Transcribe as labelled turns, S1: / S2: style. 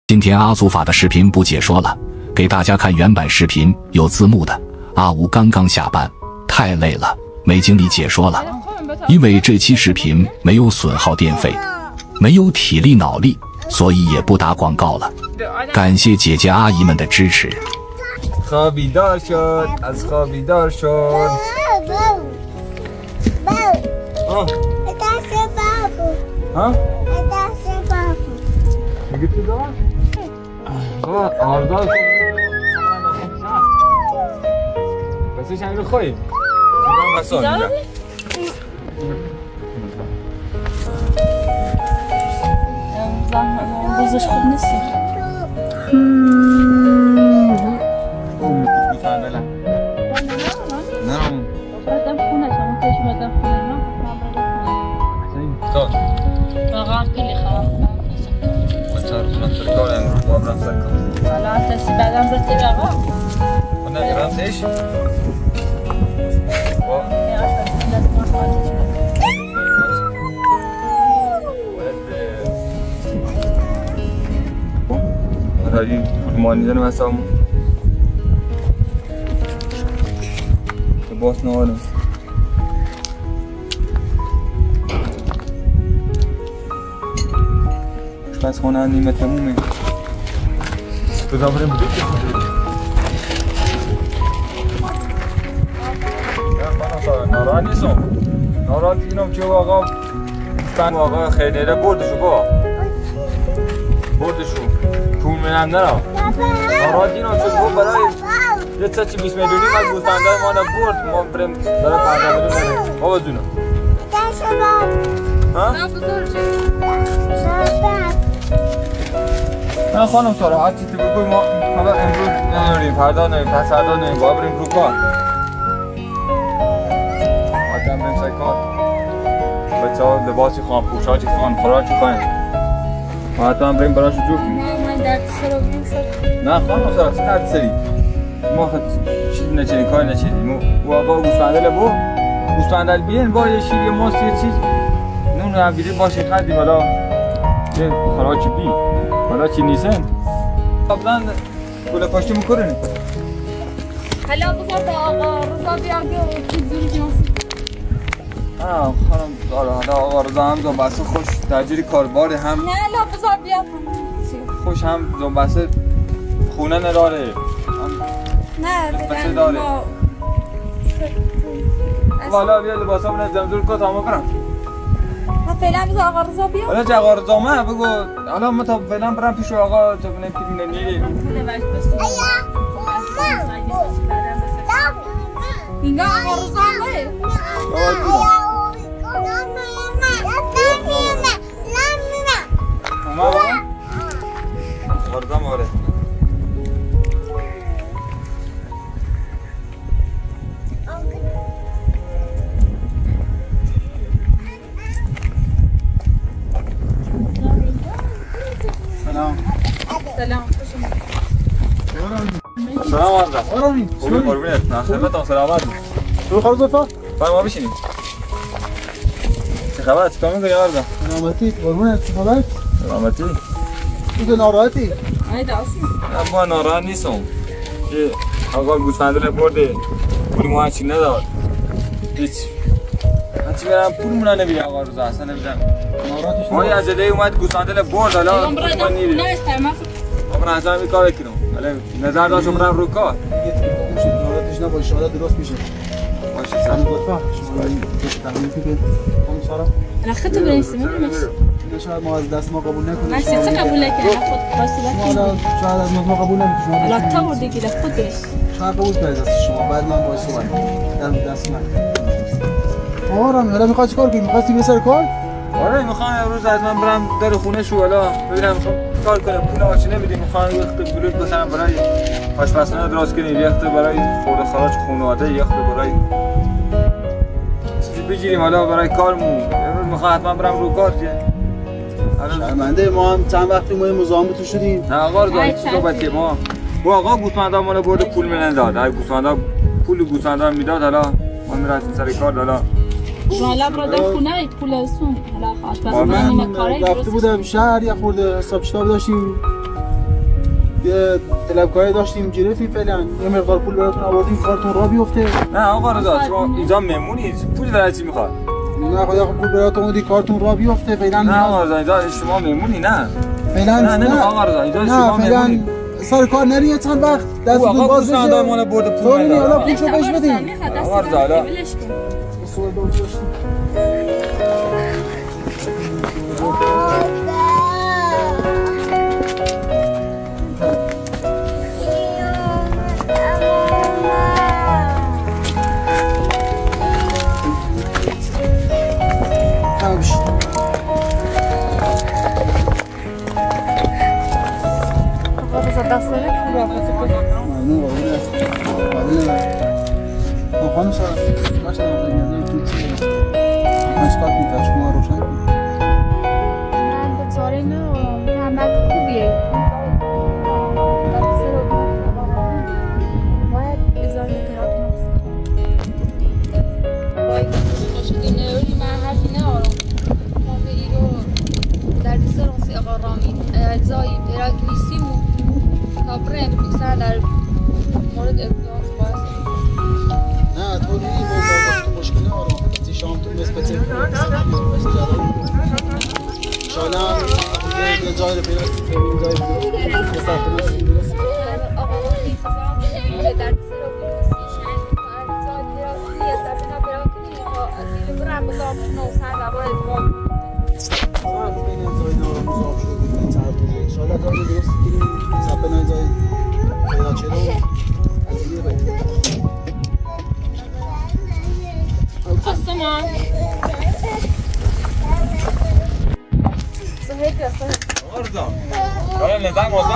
S1: 今天阿祖法的视频不解说了，给大家看原版视频，有字幕的。阿吴刚刚下班，太累了，没精力解说了。因为这期视频没有损耗电费，没有体力脑力，所以也不打广告了。感谢姐姐阿姨们的支持。
S2: خوابیدار شد از خوابیدار شد ها میگه تو دار آردار بس چند رو خواهی میگم بس آردار
S3: روزش خوب نیست
S2: نرم
S3: بعدم خونه شما پیش اومدم خونه واقعا خیلی خراب
S2: سر کار امروز بابرم سر کار
S3: حالا تسی بعدم رفتی به آقا
S2: خونه گرم تیش راجی مانی دارم حسابم باس نوارم بس خونه نیمه تمومه تو دابرم بودی که ناراحت نیستم ناراحت اینم که آقا خیلیره بردشو بردشو پول منم نرم ناراحت اینم که برای یه چه 20 میلیونی از گوسفنده ما برد ما بریم برای پرده بدیم بابا جونم ها؟ نه خانم سارا هر چی تو بگوی ما حالا امروز نمیریم فردا نمیریم پس فردا نمیریم باید بریم رو کار آدم بریم سر کار بچه ها لباسی خواهم پوشا چی خواهم خوراک چی خواهیم ما حتی هم بریم براشو جو کنیم
S3: من درد سر رو بیم سر
S2: نه خانم سارا چه درد سری ما چیز نچنین کاری نچنیم و آقا گوسفنده لبو گوسفنده بیین با یه شیر یه ماست یه چیز نون هم بیده باشه خردیم حالا یه خوراکی بی حالا چی نیستن قبلا گل پاشتی میکنه
S3: حالا بذار تا آقا رضا بیاد و چیزی جنسی
S2: خانم حالا آقا رضا هم زنبسته خوش تجری کاربار هم
S3: نه لا بذار بیاد
S2: خوش هم زنبسته خونه نداره
S3: نه
S2: بچه داره والا بیا لباسا من زمزور کن تا ما برم
S3: فعلا بذار آقا رضا بیاد
S2: حالا چه آقا رضا من بگو حالا ما تا فعلا برم پیش آقا تو بینه که نیری
S3: اینگاه آقا رضا نه
S2: ماما آقا رضا ماره
S3: سلام
S2: سلام علیکم
S4: آرامی
S2: خوبی قربونت نه خدمتتون سلامت
S4: تو خارج زفا
S2: ما بشینیم چه خبر چیکار می‌کنی آردا
S4: سلامتی قربونت چه خبر
S2: سلامتی
S4: تو ناراحتی
S3: ای داسی
S2: نه با ناراحت نیستم که آقا گوسفنده رو برده پول ما هیچی نداد هیچ هرچی برم پولمون رو نمیده آقا روزا اصلا نمیدم
S4: ناراحتش
S2: ما یه عجله اومد گوسفنده رو برد حالا
S3: من
S2: ما نیره
S3: نه استعمال
S2: آقا اصلا این کار بکنم حالا نظر داشتم برم رو کار
S4: ناراحتش نباش ان درست میشه
S2: باشه
S4: سلام
S2: سلام
S4: زفا شما تمرین که خانم سارا
S3: انا خدت بنفسي ما
S4: دیگه شاید ما از دست ما قبول نکنیم
S3: ماشي ثقة بقول لك انا خد بس
S4: حالا
S3: لكن
S4: شاید از ما قبول نکنیم
S3: لا تصور دي كده خدش
S4: شاید قبول کنید دست شما بعد من باعث اومد در دست من آرامی حالا میخواد چیکار کنی میخواستی به سر کار
S2: آره میخوام امروز از من برم در خونه شو حالا ببینم میخوام کار کنم پول آشی نمیدیم میخوام یه وقت بلوک بزنم برای آشپزخونه درست کنیم یه وقت برای خورده خراج خانواده یه وقت برای چیزی بگیریم حالا برای کارمون امروز میخوام حتما برم رو کار که
S4: شرمنده ما هم چند وقتی ما مزاحمتون شدیم
S2: نه آقا رضا چی صحبتیه ما آقا گوسفندا ما رو برده پول من داد اگه گوسفندا پول گوسفندا میداد حالا ما میرفتیم سر کار حالا
S3: حالا برادر خونه پولسون حالا خواهش بس من کاری
S4: رفته بودم شهر یه خورده حساب کتاب داشتیم یه طلبکاری داشتیم گرفتیم فعلا یه مقدار پول براتون آوردیم کارتون را بیفته.
S2: نه آقا رضا شما اینجا مهمونی پول برای چی میخواد؟
S4: نه خدا پول براتون آوردی کارتون را بیفته فعلا.
S2: نه آقا رضا اینجا شما مهمونی نه.
S4: فعلا
S2: نه آقا رضا اینجا شما مهمونی.
S4: سر کار نری چند وقت دستتون باز بشه.
S2: آقا مال برد پول
S4: تو حالا
S2: نداره.
S4: پولشو بهش بدیم.
S2: آقا رضا حالا
S4: خانم سارا باشه نمیدونم تو چی مسکات می‌تاش ما روشن کن.
S3: من به چاره ندارم. محمد خوبیه. باید اضافه تراپی باید مشکلی نیاری من حرفی ندارم. موقعی رو در دیسرانسی آقا رامی اجزای تراکی نیستیم تا برند بکسن در مورد ارتباط باید
S4: نه تو نیی با مشکل ندارم. تی شام تو نسبت شالا یه جای رو پیدا کنیم جای رو
S3: آقا وقتی خواستم در دیسرانسی
S2: آقا رضا نظام واسه